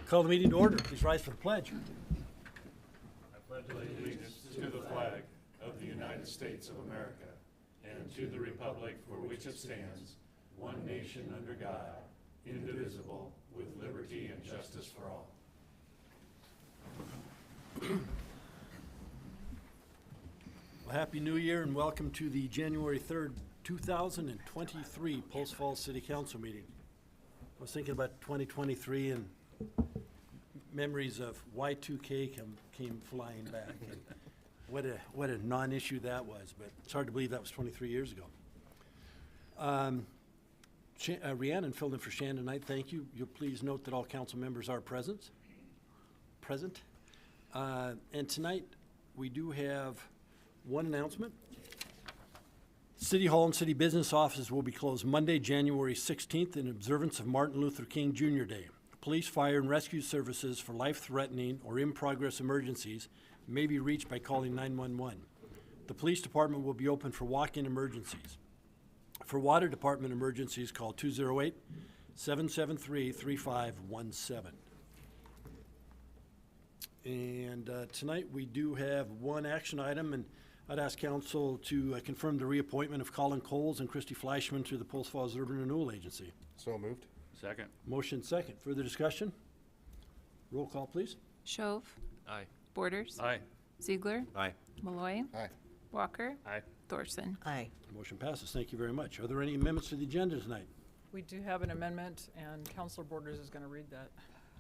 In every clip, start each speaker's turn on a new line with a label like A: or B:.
A: Call the meeting to order. Please rise for the pledge.
B: I pledge allegiance to the flag of the United States of America and to the republic for which it stands, one nation under God, indivisible, with liberty and justice for all.
A: Well, Happy New Year and welcome to the January 3rd, 2023 Post Falls City Council meeting. I was thinking about 2023 and memories of Y2K came flying back. And what a non-issue that was, but it's hard to believe that was 23 years ago. Rhiannon filled in for Shannon tonight. Thank you. You'll please note that all council members are present. And tonight we do have one announcement. City Hall and city business offices will be closed Monday, January 16th in observance of Martin Luther King Jr. Day. Police, fire, and rescue services for life-threatening or in-progress emergencies may be reached by calling 911. The police department will be open for walk-in emergencies. For water department emergencies, call 208-773-3517. And tonight we do have one action item, and I'd ask council to confirm the reappointment of Colin and Christi Fleschman to the Post Falls Urban Renewal Agency.
C: So moved.
B: Second.
A: Motion second. Further discussion? Roll call, please.
D: Shove.
B: Aye.
D: Borders.
B: Aye.
D: Ziegler.
B: Aye.
D: Malloy.
C: Aye.
D: Walker.
B: Aye.
D: Thorson.
E: Aye.
A: Motion passes. Thank you very much. Are there any amendments to the agenda tonight?
E: We do have an amendment, and Councilor Borders is going to read that.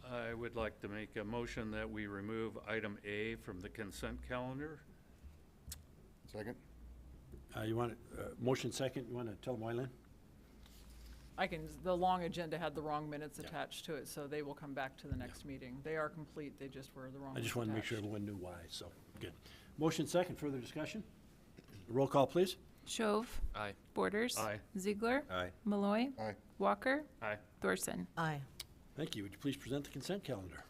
B: I would like to make a motion that we remove item A from the consent calendar.
C: Second.
A: You want motion second? You want to tell them why, Lynn?
E: The long agenda had the wrong minutes attached to it, so they will come back to the next meeting. They are complete, they just were the wrong.
A: I just want to make sure
E: attached.
A: everyone knew why, so, good. Motion second. Further discussion? Roll call, please.
D: Shove.
B: Aye.
D: Borders.
B: Aye.
D: Ziegler.
B: Aye.
D: Malloy.
C: Aye.
D: Walker.
B: Aye.
D: Thorson.
E: Aye.
A: Thank you. Would you please present the consent calendar?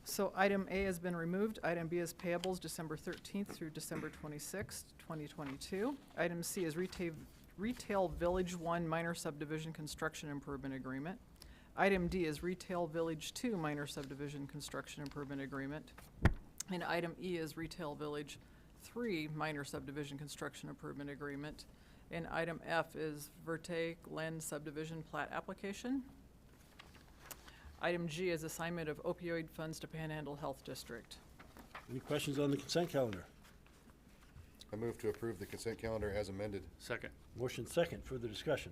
E: So item A has been removed. Item B is payables December 13th through December 26th, 2022. Item C is Retail Village 1 Minor Subdivision Construction Improvement Agreement. Item D is Retail Village 2 Minor Subdivision Construction Improvement Agreement. And item E is Retail Village 3 Minor Subdivision Construction Improvement Agreement. And item F is Verte Glen Subdivision Plat Application. Item G is assignment of opioid funds to Panhandle Health District.
A: Any questions on the consent calendar?
C: I move to approve the consent calendar as amended.
B: Second.
A: Motion second. Further discussion?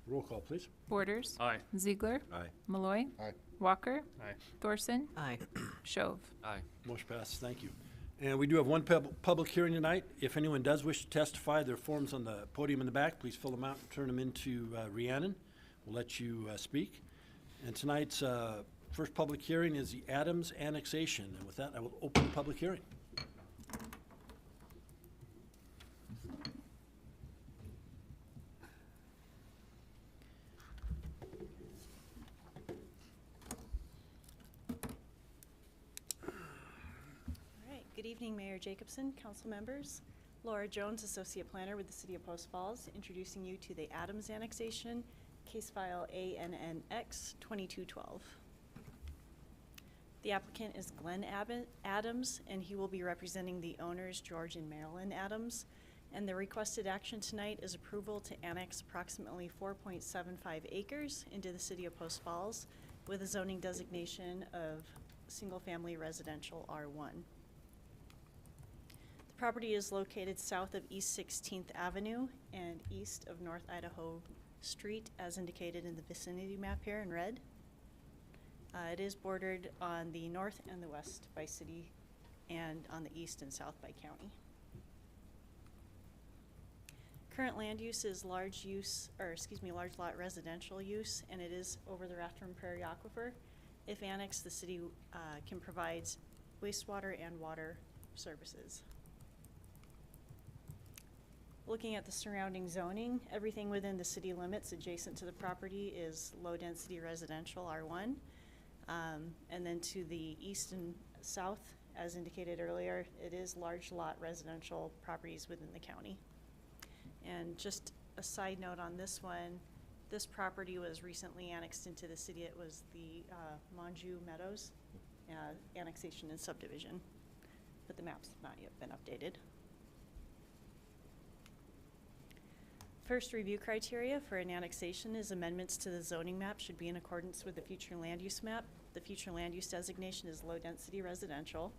A: Roll call, please.
D: Borders.
B: Aye.
D: Ziegler.
A: Aye.
D: Malloy.
C: Aye.
D: Walker.
B: Aye.
D: Thorson.
E: Aye.
D: Shove.
B: Aye.
A: Motion passes. Thank you. And we do have one public hearing tonight. If anyone does wish to testify, there are forms on the podium in the back. Please fill them out and turn them into Rhiannon. We'll let you speak. And tonight's first public hearing is the Adams Annexation. And with that, I will open the public hearing.
F: Good evening, Mayor Jacobson, council members. Laura Jones, Associate Planner with the City of Post Falls, introducing you to the Adams Annexation, case file ANNX 2212. The applicant is Glenn Adams, and he will be representing the owners, George and Marilyn Adams. And the requested action tonight is approval to annex approximately 4.75 acres into the City of Post Falls with a zoning designation of single-family residential R1. The property is located south of East 16th Avenue and east of North Idaho Street, as indicated in the vicinity map here in red. It is bordered on the north and the west by city and on the east and south by county. Current land use is large lot residential use, and it is over the Rathdrum Prairie Aquifer. If annexed, the city can provide wastewater and water services. Looking at the surrounding zoning, everything within the city limits adjacent to the property is low-density residential R1. And then to the east and south, as indicated earlier, it is large lot residential properties within the county. And just a side note on this one, this property was recently annexed into the city. It was the Monju Meadows annexation and subdivision, but the map's not yet been updated. First review criteria for an annexation is amendments to the zoning map should be in accordance with the future land use map. The future land use designation is low-density residential.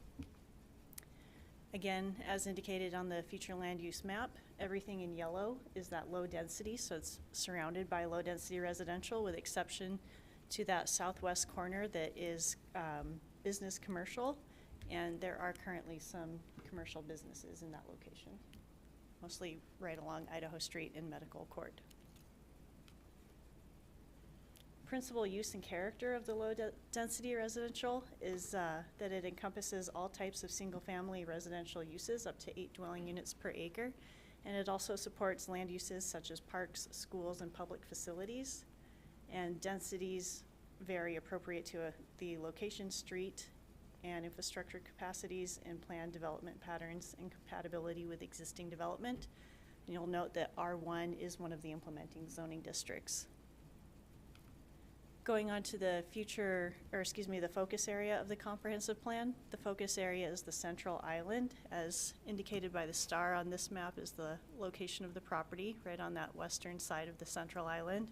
F: Again, as indicated on the future land use map, everything in yellow is that low density, so it's surrounded by low-density residential with exception to that southwest corner that is business commercial, and there are currently some commercial businesses in that location, mostly right along Idaho Street and Medical Court. Principal use and character of the low-density residential is that it encompasses all types of single-family residential uses up to 8 dwelling units per acre, and it also supports land uses such as parks, schools, and public facilities. And densities vary appropriate to the location, street, and infrastructure capacities and planned development patterns and compatibility with existing development. And you'll note that R1 is one of the implementing zoning districts. Going on to the the focus area of the comprehensive plan. The focus area is the central island. As indicated by the star on this map is the location of the property right on that western side of the central island.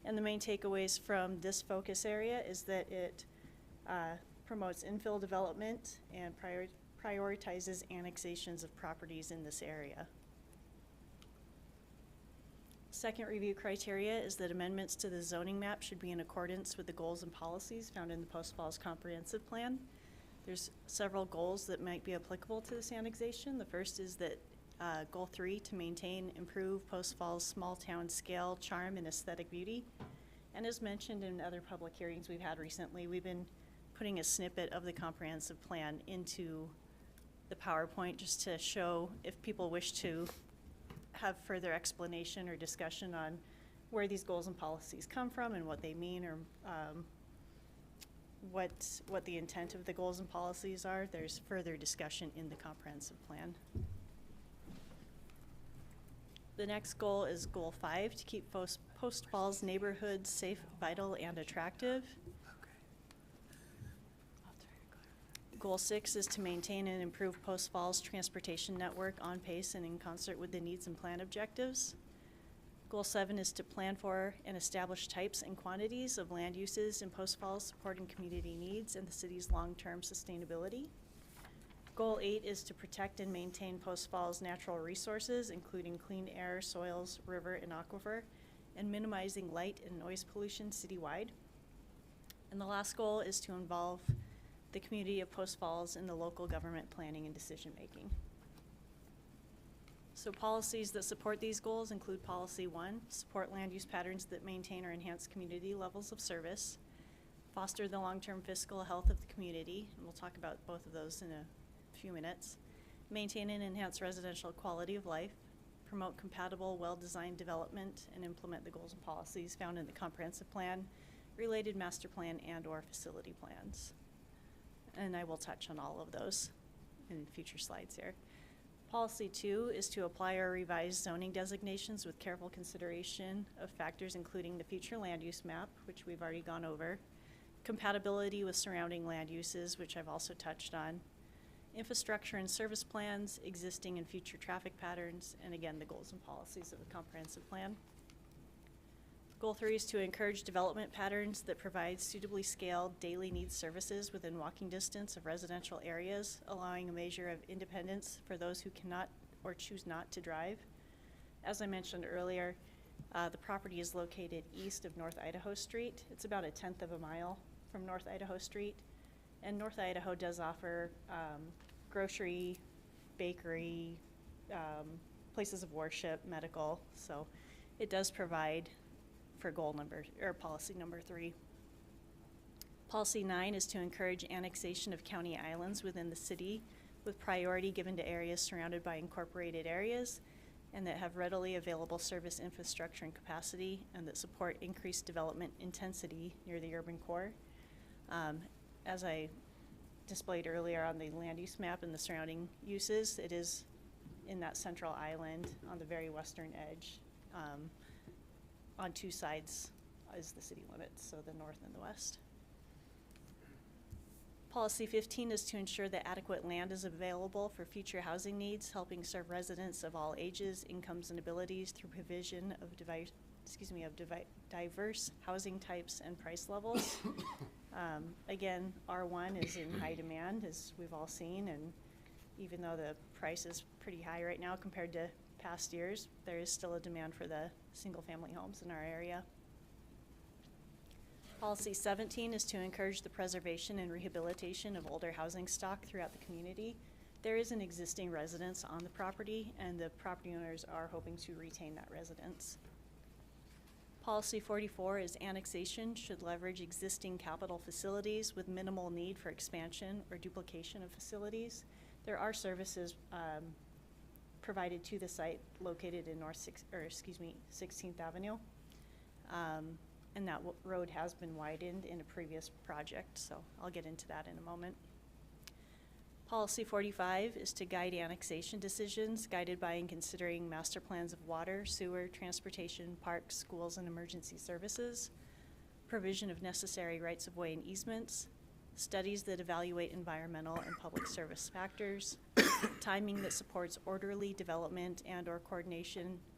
F: And the main takeaways from this focus area is that it promotes infill development and prioritizes annexations of properties in this area. Second review criteria is that amendments to the zoning map should be in accordance with the goals and policies found in the Post Falls Comprehensive Plan. There's several goals that might be applicable to this annexation. The first is that Goal 3, to maintain, improve Post Falls small town scale, charm, and aesthetic beauty. And as mentioned in other public hearings we've had recently, we've been putting a snippet of the comprehensive plan into the PowerPoint just to show if people wish to have further explanation or discussion on where these goals and policies come from and what they mean, or what the intent of the goals and policies are. There's further discussion in the comprehensive plan. The next goal is Goal 5, to keep Post Falls neighborhoods safe, vital, and attractive. Goal 6 is to maintain and improve Post Falls transportation network on pace and in concert with the needs and plan objectives. Goal 7 is to plan for and establish types and quantities of land uses in Post Falls supporting community needs and the city's long-term sustainability. Goal 8 is to protect and maintain Post Falls natural resources, including clean air, soils, river, and aquifer, and minimizing light and noise pollution citywide. And the last goal is to involve the community of Post Falls in the local government planning and decision-making. So policies that support these goals include Policy 1, support land use patterns that maintain or enhance community levels of service, foster the long-term fiscal health of the community, and we'll talk about both of those in a few minutes, maintain and enhance residential quality of life, promote compatible, well-designed development, and implement the goals and policies found in the comprehensive plan, related master plan, and/or facility plans. And I will touch on all of those in future slides here. Policy 2 is to apply or revise zoning designations with careful consideration of factors including the future land use map, which we've already gone over, compatibility with surrounding land uses, which I've also touched on, infrastructure and service plans, existing and future traffic patterns, and again, the goals and policies of the comprehensive plan. Goal 3 is to encourage development patterns that provide suitably scaled daily needs services within walking distance of residential areas, allowing a measure of independence for those who cannot or choose not to drive. As I mentioned earlier, the property is located east of North Idaho Street. It's about 1/10 of a mile from North Idaho Street. And North Idaho does offer grocery, bakery, places of worship, medical, so it does provide for policy number 3. Policy 9 is to encourage annexation of county islands within the city with priority given to areas surrounded by incorporated areas and that have readily available service infrastructure and capacity and that support increased development intensity near the urban core. As I displayed earlier on the land use map and the surrounding uses, it is in that central island on the very western edge on two sides is the city limits, so the north and the west. Policy 15 is to ensure that adequate land is available for future housing needs, helping serve residents of all ages, incomes, and abilities through provision of diverse housing types and price levels. Again, R1 is in high demand, as we've all seen, and even though the price is pretty high right now compared to past years, there is still a demand for the single-family homes in our area. Policy 17 is to encourage the preservation and rehabilitation of older housing stock throughout the community. There is an existing residence on the property, and the property owners are hoping to retain that residence. Policy 44 is annexation should leverage existing capital facilities with minimal need for expansion or duplication of facilities. There are services provided to the site located in 16th Avenue. And that road has been widened in a previous project, so I'll get into that in a moment. Policy 45 is to guide annexation decisions, guided by and considering master plans of water, sewer, transportation, parks, schools, and emergency services, provision of necessary rights-of-way and easements, studies that evaluate environmental and public service factors, timing that supports orderly development and or coordinated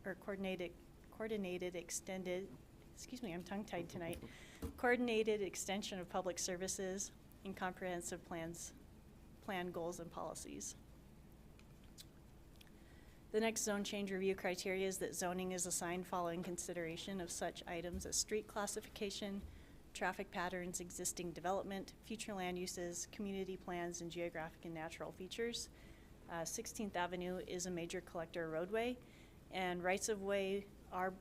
F: extended, I'm tongue-tied tonight, coordinated extension of public services and comprehensive plan goals and policies. The next zone change review criteria is that zoning is assigned following consideration of such items as street classification, traffic patterns, existing development, future land uses, community plans, and geographic and natural features. 16th Avenue is a major collector roadway, and rights-of-way are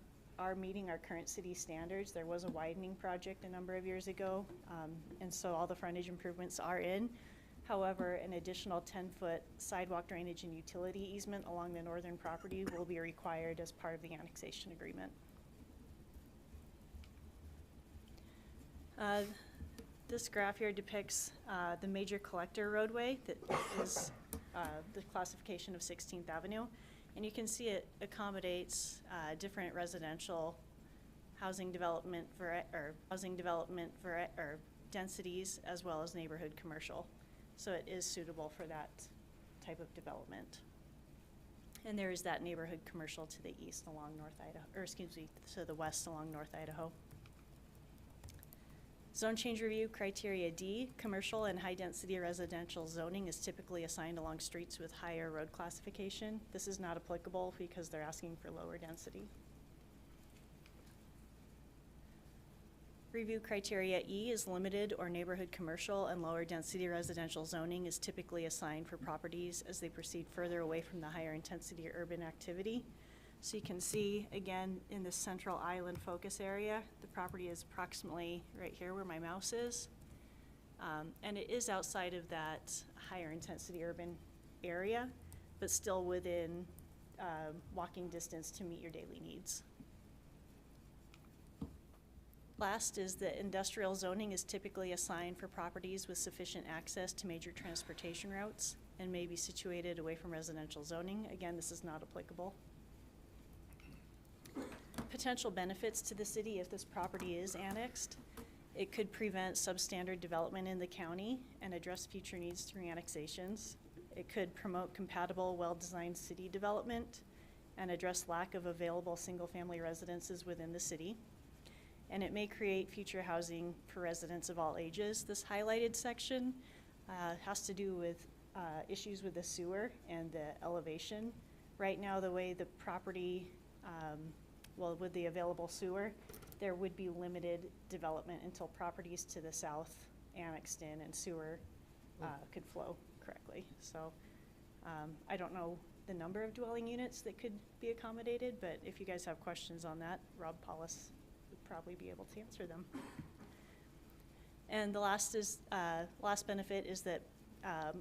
F: meeting our current city standards. There was a widening project a number of years ago, and so all the frontage improvements are in. However, an additional 10-foot sidewalk drainage and utility easement along the northern property will be required as part of the annexation agreement. This graph here depicts the major collector roadway that is the classification of 16th Avenue. And you can see it accommodates different residential housing development densities, as well as neighborhood commercial. So it is suitable for that type of development. And there is that neighborhood commercial to the east along North Idaho, to the west along North Idaho. Zone change review criteria D, commercial and high-density residential zoning is typically assigned along streets with higher road classification. This is not applicable because they're asking for lower density. Review criteria E is limited or neighborhood commercial and lower density residential zoning is typically assigned for properties as they proceed further away from the higher intensity urban activity. So you can see, again, in the central island focus area, the property is approximately right here where my mouse is. And it is outside of that higher intensity urban area, but still within walking distance to meet your daily needs. Last is that industrial zoning is typically assigned for properties with sufficient access to major transportation routes and may be situated away from residential zoning. Again, this is not applicable. Potential benefits to the city if this property is annexed. It could prevent substandard development in the county and address future needs through annexations. It could promote compatible, well-designed city development and address lack of available single-family residences within the city. And it may create future housing for residents of all ages. This highlighted section has to do with issues with the sewer and the elevation. Right now, the way the property, with the available sewer, there would be limited development until properties to the south annexed in and sewer could flow correctly. So I don't know the number of dwelling units that could be accommodated, but if you guys have questions on that, Rob Paulus would probably be able to answer them. And the last benefit is that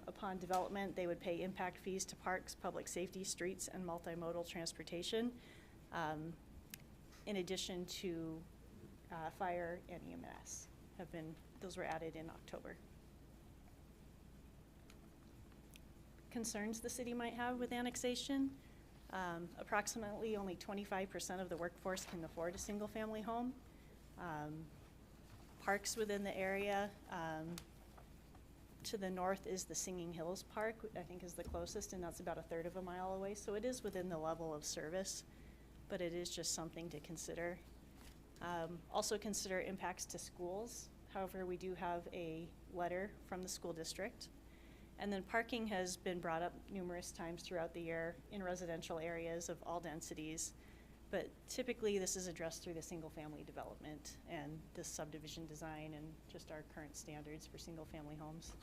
F: upon development, they would pay impact fees to parks, public safety, streets, and multimodal transportation, in addition to fire and EMS. Those were added in October. Concerns the city might have with annexation. Approximately only 25% of the workforce can afford a single-family home. Parks within the area, to the north is the Singing Hills Park, I think is the closest, and that's about a third of a mile away. So it is within the level of service, but it is just something to consider. Also consider impacts to schools. However, we do have a letter from the school district. And then parking has been brought up numerous times throughout the year in residential areas of all densities. But typically, this is addressed through the single-family development and the subdivision design and just our current standards for single-family homes.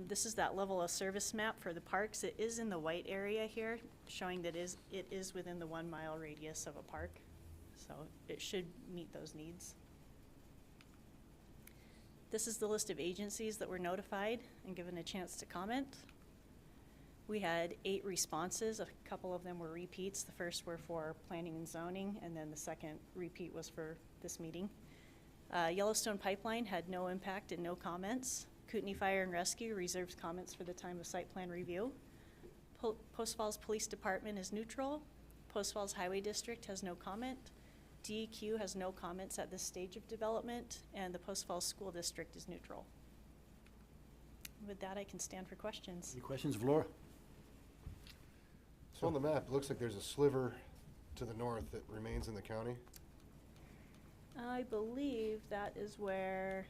F: This is that level of service map for the parks. It is in the white area here, showing that it is within the 1 mile radius of a park. So it should meet those needs. This is the list of agencies that were notified and given a chance to comment. We had 8 responses. A couple of them were repeats. The first were for planning and zoning, and then the second repeat was for this meeting. Yellowstone Pipeline had no impact and no comments. Kootenai Fire and Rescue reserves comments for the time of site plan review. Post Falls Police Department is neutral. Post Falls Highway District has no comment. DEQ has no comments at this stage of development, and the Post Falls School District is neutral. With that, I can stand for questions.
A: Any questions of Laura?
C: So on the map, it looks like there's a sliver to the north that remains in the county.
F: I believe that is where,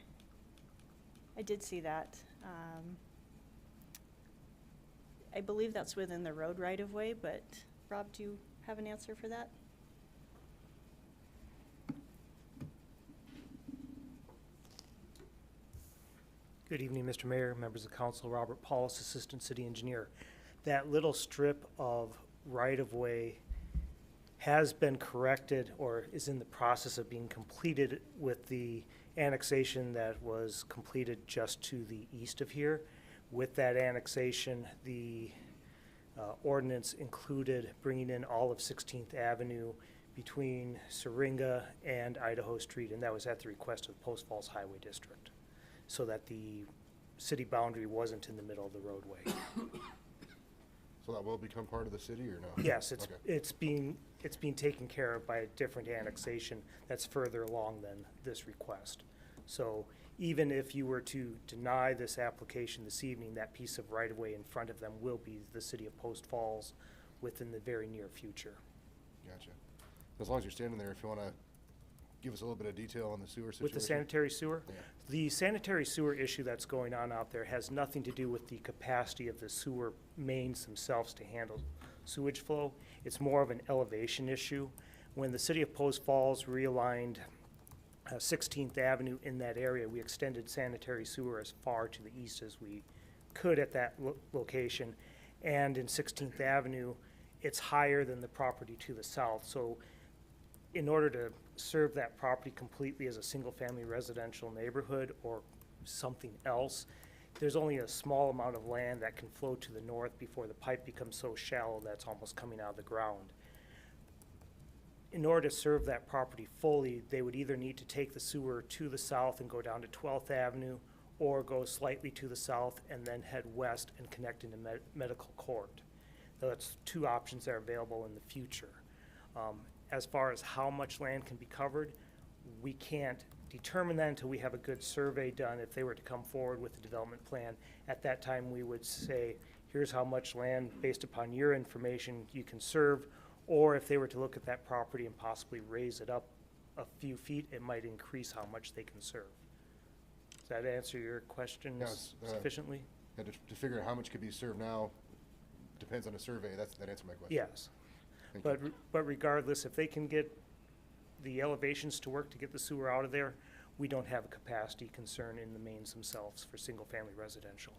F: I did see that. I believe that's within the road right-of-way, but Rob, do you have an answer for that?
G: Good evening, Mr. Mayor, members of council. Robert Paulus, Assistant City Engineer. That little strip of right-of-way has been corrected or is in the process of being completed with the annexation that was completed just to the east of here. With that annexation, the ordinance included bringing in all of 16th Avenue between Syringa and Idaho Street, and that was at the request of the Post Falls Highway District, so that the city boundary wasn't in the middle of the roadway.
C: So that will become part of the city or no?
G: Yes,
C: Okay.
G: it's being taken care of by a different annexation that's further along than this request. So even if you were to deny this application this evening, that piece of right-of-way in front of them will be the city of Post Falls within the very near future.
C: Gotcha. As long as you're standing there, if you want to give us a little bit of detail on the sewer situation.
G: With the sanitary sewer?
C: Yeah.
G: The sanitary sewer issue that's going on out there has nothing to do with the capacity of the sewer mains themselves to handle sewage flow. It's more of an elevation issue. When the city of Post Falls realigned 16th Avenue in that area, we extended sanitary sewer as far to the east as we could at that location. And in 16th Avenue, it's higher than the property to the south. So in order to serve that property completely as a single-family residential neighborhood or something else, there's only a small amount of land that can flow to the north before the pipe becomes so shallow that's almost coming out of the ground. In order to serve that property fully, they would either need to take the sewer to the south and go down to 12th Avenue, or go slightly to the south and then head west and connect into Medical Court. So that's 2 options that are available in the future. As far as how much land can be covered, we can't determine that until we have a good survey done. If they were to come forward with a development plan, at that time we would say, here's how much land based upon your information you can serve, or if they were to look at that property and possibly raise it up a few feet, it might increase how much they can serve. Does that answer your question
C: Yes,
G: sufficiently?
C: And to figure out how much could be served now depends on a survey. That answered my question.
G: Yes.
C: Thank
G: But,
C: you.
G: but regardless, if they can get the elevations to work to get the sewer out of there, we don't have a capacity concern in the mains themselves for single-family residential.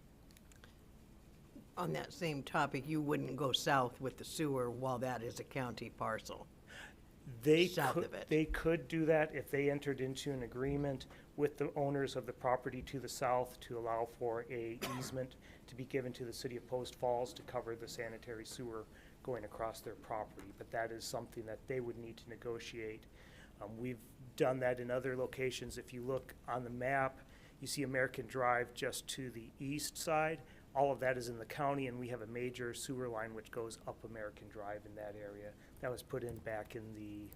H: On that same topic, you wouldn't go south with the sewer while that is a county parcel. South of it.
G: They could do that if they entered into an agreement with the owners of the property to the south to allow for a easement to be given to the city of Post Falls to cover the sanitary sewer going across their property. But that is something that they would need to negotiate. We've done that in other locations. If you look on the map, you see American Drive just to the east side. all of that is in the county, and we have a major sewer line which goes up American Drive in that area. That was put in back in the,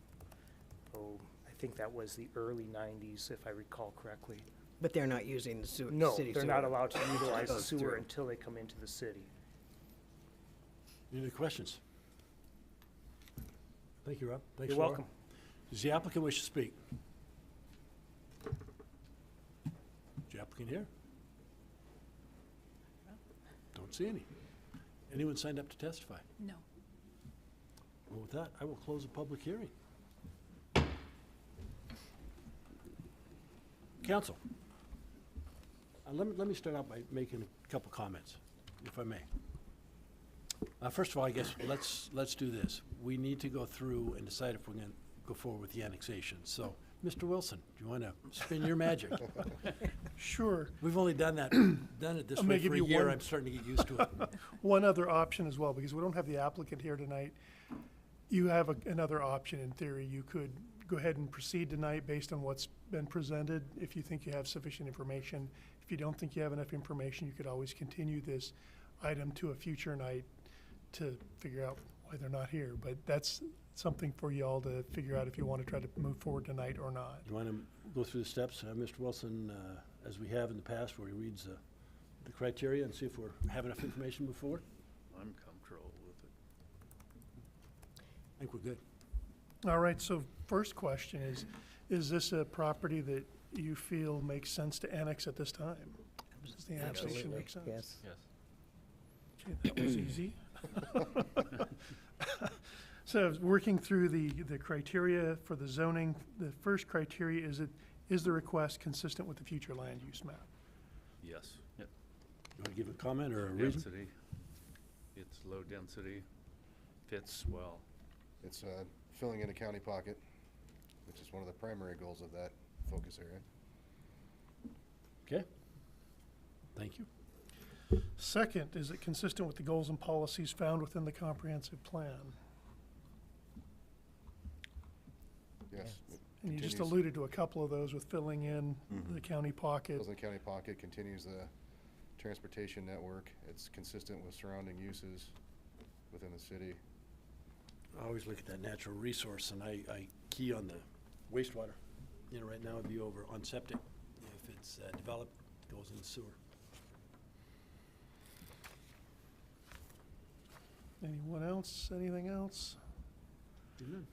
G: I think that was the early 90s, if I recall correctly.
H: But they're not using the sewer,
G: No,
H: city
G: they're
H: sewer.
G: not allowed to utilize the
H: Goes
G: sewer
H: through.
G: until they come into the city.
A: Any other questions? Thank you, Rob. Thanks,
G: You're
A: Laura.
G: welcome.
A: Does the applicant wish to speak? Is the applicant here? Don't see any. Anyone signed up to testify?
D: No.
A: Well, with that, I will close the public hearing. Council, let me start out by making a couple comments, if I may. First of all, I guess, let's do this. We need to go through and decide if we're going to go forward with the annexation. So, Mr. Wilson, do you want to spin your magic?
I: Sure.
A: We've only done it this
I: I'm
A: way
I: gonna give
A: for a
I: you
A: year.
I: one-
A: I'm starting to get used to it.
I: One other option as well, because we don't have the applicant here tonight. You have another option in theory. You could go ahead and proceed tonight based on what's been presented, if you think you have sufficient information. If you don't think you have enough information, you could always continue this item to a future night to figure out why they're not here. But that's something for you all to figure out if you want to try to move forward tonight or not.
A: You want to go through the steps, Mr. Wilson, as we have in the past, where he reads the criteria and see if we have enough information to move forward?
B: I'm comfortable with it.
A: I think we're good.
I: All right, so first question is this a property that you feel makes sense to annex at this time? Does the annexation make sense?
H: Yes.
B: Yes.
I: Okay, that was easy. So working through the criteria for the zoning, the first criteria is the request consistent with the future land use map?
B: Yes. Yep.
A: You want to give a comment or a reason?
B: Density. It's low density, fits well.
C: It's filling in a county pocket, which is one of the primary goals of that focus area.
A: Okay. Thank you.
I: Second, is it consistent with the goals and policies found within the comprehensive plan?
C: Yes. it
I: And you just
C: continues-
I: alluded to a couple of those with filling in the county pocket.
C: Fills in the county pocket, continues the transportation network. It's consistent with surrounding uses within the city.
A: I always look at that natural resource, and I key on the wastewater. You know, right now it'd be over on septic. If it's developed, it goes in the sewer.
I: Anyone else, anything else?
A: Good.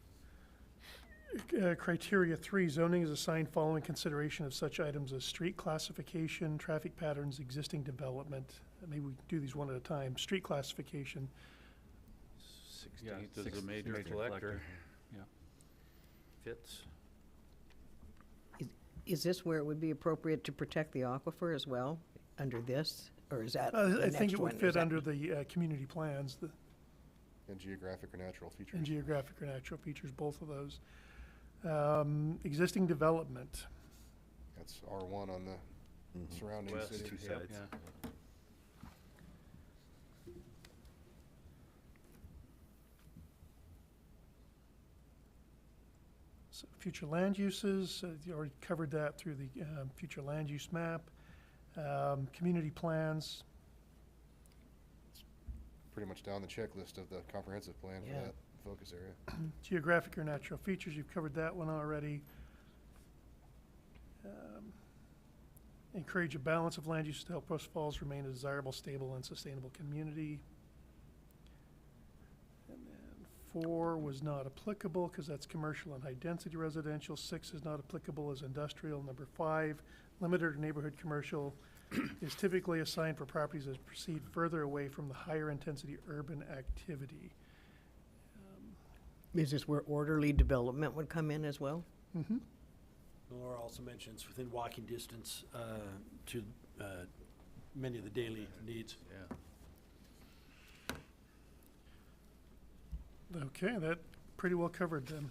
I: Criteria 3, zoning is assigned following consideration of such items as street classification, traffic patterns, existing development. Maybe we do these one at a time. Street classification,
B: 16th is a major collector. Yeah. Fits.
H: Is this where it would be appropriate to protect the aquifer as well, under this? Or is that the
I: I
H: next
I: think it
H: one?
I: would
H: Is
I: fit
H: that-
I: under the community plans,
C: And geographic or natural features.
I: and geographic or natural features, both of those. Existing development,
C: That's R1 on the surrounding
B: West,
C: city.
B: yep, yeah.
I: so future land uses, you already covered that through the future land use map. Community plans,
C: Pretty much down the checklist of the comprehensive plan for
H: Yeah.
C: that focus area.
I: geographic or natural features, you've covered that one already. Encourage a balance of land use to help Post Falls remain a desirable, stable, and sustainable community. And then 4 was not applicable because that's commercial and high-density residential. 6 is not applicable as industrial. Number 5, limited or neighborhood commercial is typically assigned for properties that proceed further away from the higher-intensity urban activity.
H: Is this where orderly development would come in as well?
I: Mm-hmm.
A: Laura also mentions within walking distance to many of the daily needs.
B: Yeah.
I: Okay, that pretty well covered them.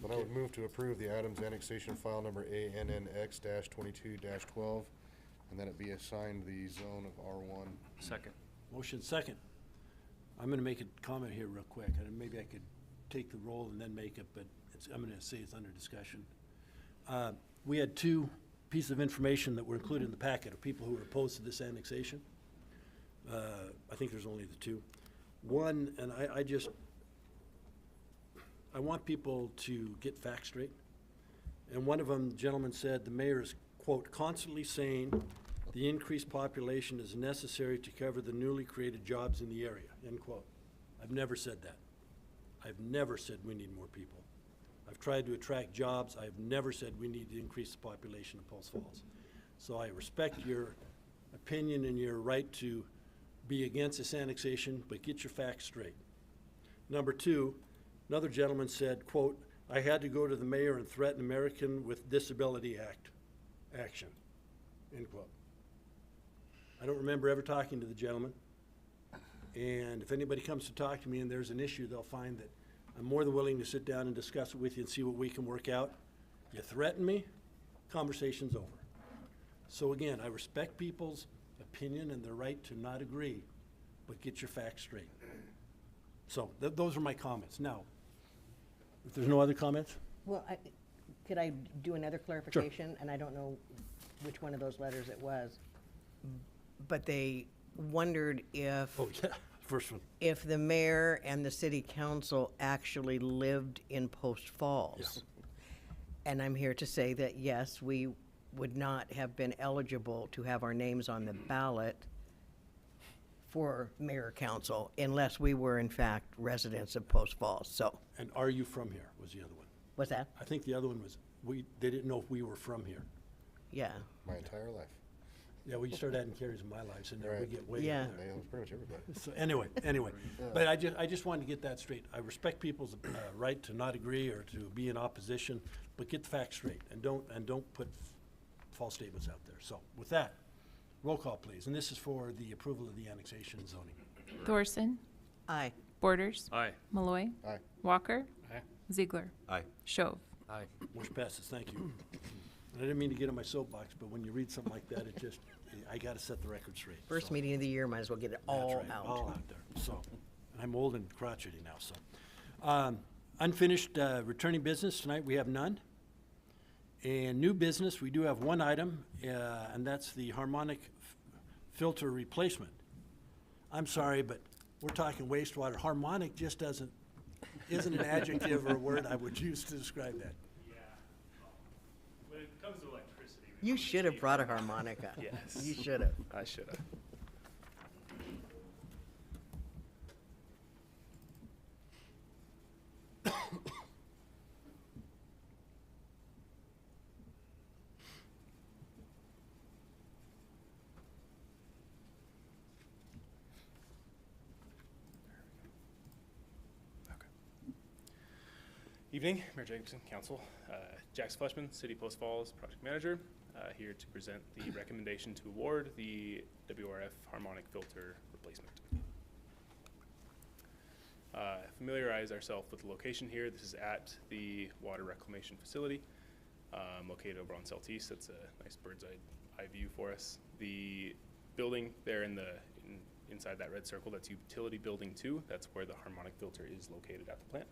C: But I would move to approve the Adams annexation file number ANNX-22-12, and that it be assigned the zone of R1.
B: Second.
A: Motion second. I'm going to make a comment here real quick, and maybe I could take the roll and then make it, but I'm going to say it's under discussion. We had two pieces of information that were included in the packet of people who were opposed to this annexation. I think there's only the two. One, and I want people to get facts straight. And one of them, the gentleman said, the mayor is, quote, constantly saying the increased population is necessary to cover the newly created jobs in the area, end quote. I've never said that. I've never said we need more people. I've tried to attract jobs. I've never said we need to increase the population of Post Falls. So I respect your opinion and your right to be against this annexation, but get your facts straight. Number two, another gentleman said, quote, I had to go to the mayor and threaten American with Disability Act action, end quote. I don't remember ever talking to the gentleman. And if anybody comes to talk to me and there's an issue, they'll find that I'm more than willing to sit down and discuss it with you and see what we can work out. You threaten me, conversation's over. So again, I respect people's opinion and their right to not agree, but get your facts straight. So those are my comments. Now, if there's no other comments?
H: Well, could I do another clarification? And I don't know which one of those letters it was. But they wondered if,
A: Oh, yeah, first one.
H: if the mayor and the city council actually lived in Post Falls. And I'm here to say that, yes, we would not have been eligible to have our names on the ballot for mayor council unless we were in fact residents of Post Falls. So,
A: And are you from here was the other one.
H: what's that?
A: I think the other one was, they didn't know if we were from here.
H: Yeah.
C: My entire life.
A: Yeah, we started adding carries in my life, so now we
C: Right.
A: get way
H: Yeah.
A: up there.
C: Yeah, it was pretty much everybody.
A: So anyway, but I just wanted to get that straight. I respect people's right to not agree or to be in opposition, but get the facts straight and don't put false statements out there. So with that, roll call, please. And this is for the approval of the annexation zoning.
D: Thorson,
H: Aye.
D: Borders.
B: Aye.
D: Malloy.
C: Aye.
D: Walker.
B: Aye.
D: Ziegler.
B: Aye.
D: Shove.
B: Aye.
A: Motion passes. Thank you. And I didn't mean to get on my soapbox, but when you read something like that, I got to set the record straight.
H: First
A: So,
H: meeting of the year, might as well get it
A: that's
H: all
A: right,
H: out.
A: all out there. So, and I'm old and crotchety now, so. Unfinished returning business, tonight we have none. And new business, we do have one item, and that's the harmonic filter replacement. I'm sorry, but we're talking wastewater. Harmonic just isn't an adjective or a word I would use to describe that.
B: Yeah. When it comes to electricity.
H: You should have brought a harmonica.
B: Yes.
H: You should have.
B: I should have. Evening, Mayor Jacobson, Council. Jax Fleschman, City Post Falls Project Manager, here to present the recommendation to award the WRF harmonic filter replacement. Familiarize ourselves with the location here. This is at the water reclamation facility, located over on Southeast. That's a nice bird's eye view for us. The building there inside that red circle, that's utility building 2. That's where the harmonic filter is located at the plant.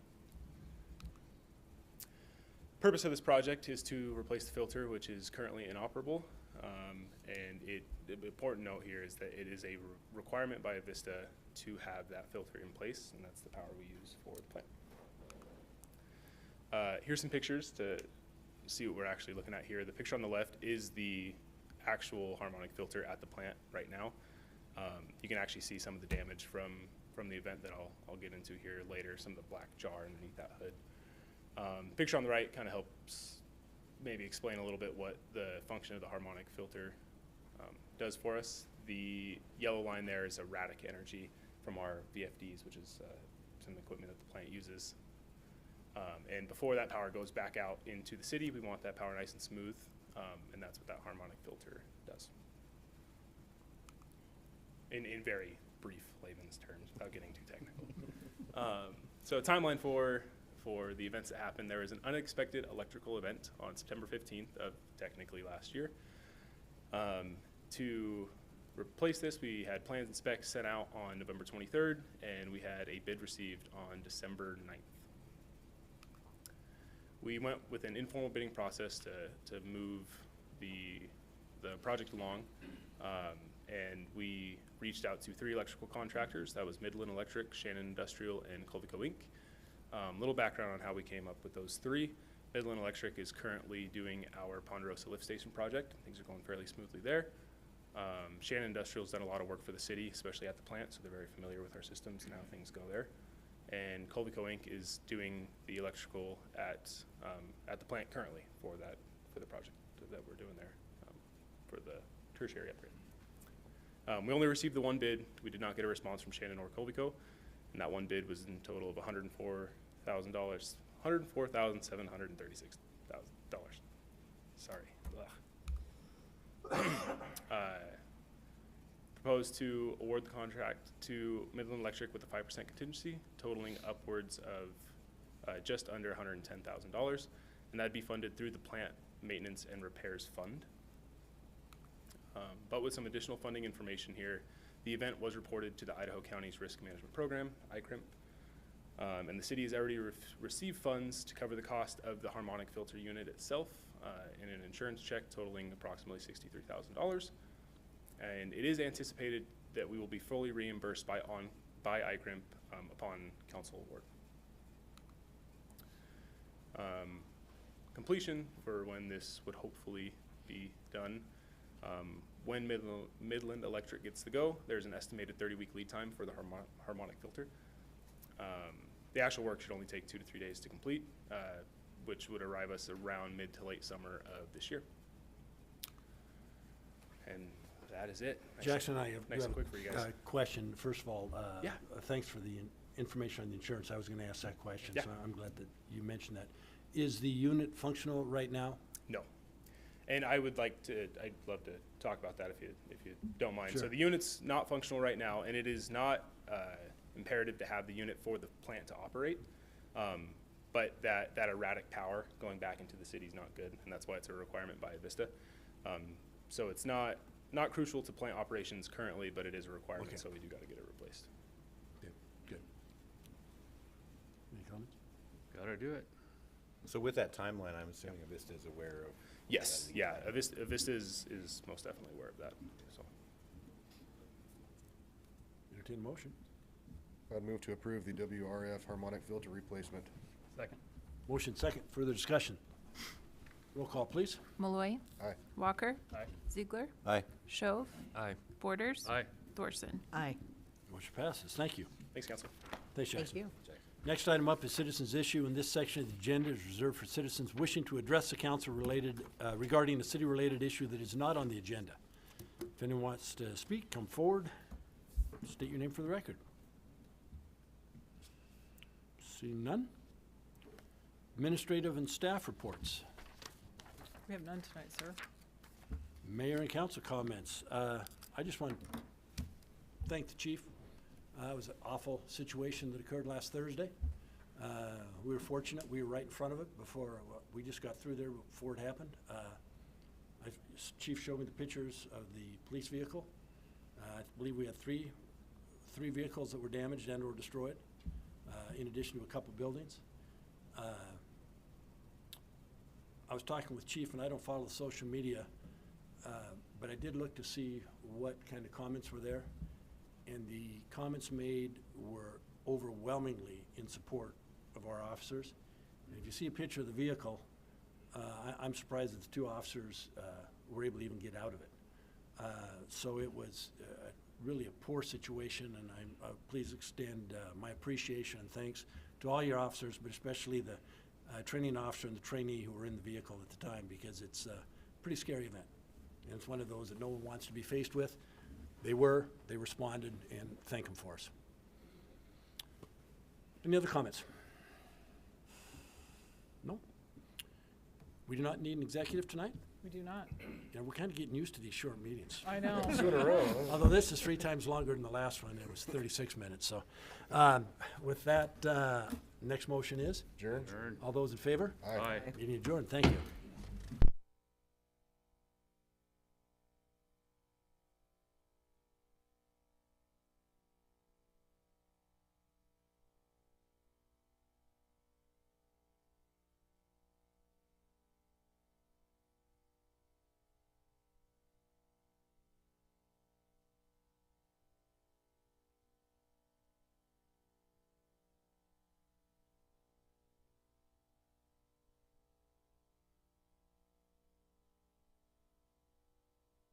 B: Purpose of this project is to replace the filter, which is currently inoperable. And the important note here is that it is a requirement by Avista to have that filter in place, and that's the power we use for the plant. Here's some pictures to see what we're actually looking at here. The picture on the left is the actual harmonic filter at the plant right now. You can actually see some of the damage from the event that I'll get into here later, some of the black jar underneath that hood. The picture on the right kind of helps maybe explain a little bit what the function of the harmonic filter does for us. The yellow line there is erratic energy from our VFDs, which is some equipment that the plant uses. And before that power goes back out into the city, we want that power nice and smooth, and that's what that harmonic filter does. In very brief layman's terms, without getting too technical. So a timeline for the events that happened. There was an unexpected electrical event on September 15th of technically last year. To replace this, we had plans and specs sent out on November 23rd, and we had a bid received on December 9th.
J: we went with an informal bidding process to move the project along. And we reached out to 3 electrical contractors. That was Midland Electric, Shannon Industrial, and Colvico Inc. Little background on how we came up with those 3. Midland Electric is currently doing our Ponderosa lift station project. Things are going fairly smoothly there. Shannon Industrial's done a lot of work for the city, especially at the plant, so they're very familiar with our systems and how things go there. And Colvico Inc. is doing the electrical at the plant currently for the project that we're doing there for the tertiary upgrade. We only received the 1 bid. We did not get a response from Shannon or Colvico, and that 1 bid was in total of $104,000, $104,736. Sorry. Proposed to award the contract to Midland Electric with a 5% contingency, totaling upwards of just under $110,000, and that'd be funded through the plant maintenance and repairs fund. But with some additional funding information here, the event was reported to the Idaho County's Risk Management Program, ICRIMP, and the city has already received funds to cover the cost of the Harmonic filter unit itself in an insurance check totaling approximately $63,000. And it is anticipated that we will be fully reimbursed by ICRIMP upon council award. Completion for when this would hopefully be done. When Midland Electric gets the go, there's an estimated 30-week lead time for the Harmonic filter. The actual work should only take 2 to 3 days to complete, which would arrive us around mid to late summer of this year. And that is it.
A: Jackson and I have
J: Nice and quick for you guys.
A: a question. First of all,
J: Yeah.
A: Thanks for the information on the insurance. I was going to ask that question,
J: Yeah.
A: so I'm glad that you mentioned that. Is the unit functional right now?
J: No. And I'd love to talk about that if you don't mind.
A: Sure.
J: So the unit's not functional right now, and it is not imperative to have the unit for the plant to operate. But that erratic power going back into the city is not good, and that's why it's a requirement by Avista. So it's not crucial to plant operations currently, but it is a requirement,
A: Okay.
J: so we do got to get it replaced.
A: Okay, good. Any comments?
K: Gotta do it. So with that timeline, I'm assuming Avista is aware of.
J: Yes, yeah, Avista is most definitely aware of that. So
A: Entertain a motion.
C: I'd move to approve the WRF harmonic filter replacement.
K: Second.
A: Motion second. Further discussion. Roll call, please.
D: Malloy.
C: Aye.
D: Walker.
K: Aye.
D: Ziegler.
K: Aye.
D: Shove.
K: Aye.
D: Borders.
K: Aye.
D: Thorson.
H: Aye.
A: Motion passes. Thank you.
J: thanks, Council.
A: Thanks,
H: Thank
A: Jackson.
H: you.
A: Next item up is citizens' issue, and this section of the agenda is reserved for citizens wishing to address the council regarding a city-related issue that is not on the agenda. If anyone wants to speak, come forward. State your name for the record. Seeing none. Administrative and staff reports.
E: We have none tonight, sir.
A: Mayor and council comments. I just want to thank the chief. It was an awful situation that occurred last Thursday. We were fortunate. We were right in front of it before, we just got through there before it happened. Chief showed me the pictures of the police vehicle. I believe we had three vehicles that were damaged and or destroyed, in addition to a couple buildings. I was talking with Chief, and I don't follow the social media, but I did look to see what kind of comments were there. And the comments made were overwhelmingly in support of our officers. And if you see a picture of the vehicle, I'm surprised that the 2 officers were able to even get out of it. So it was really a poor situation, and I'm pleased to extend my appreciation and thanks to all your officers, but especially the training officer and the trainee who were in the vehicle at the time, because it's a pretty scary event. And it's one of those that no one wants to be faced with. They responded, and thank them for us. Any other comments? No? We do not need an executive tonight?
E: We do not.
A: Yeah, we're kind of getting used to these short meetings.
E: I know.
A: Although this is 3 times longer than the last one, it was 36 minutes, so. With that, next motion is?
C: Adjourn?
A: All those in favor?
C: Aye.
A: Meeting adjourned, thank you.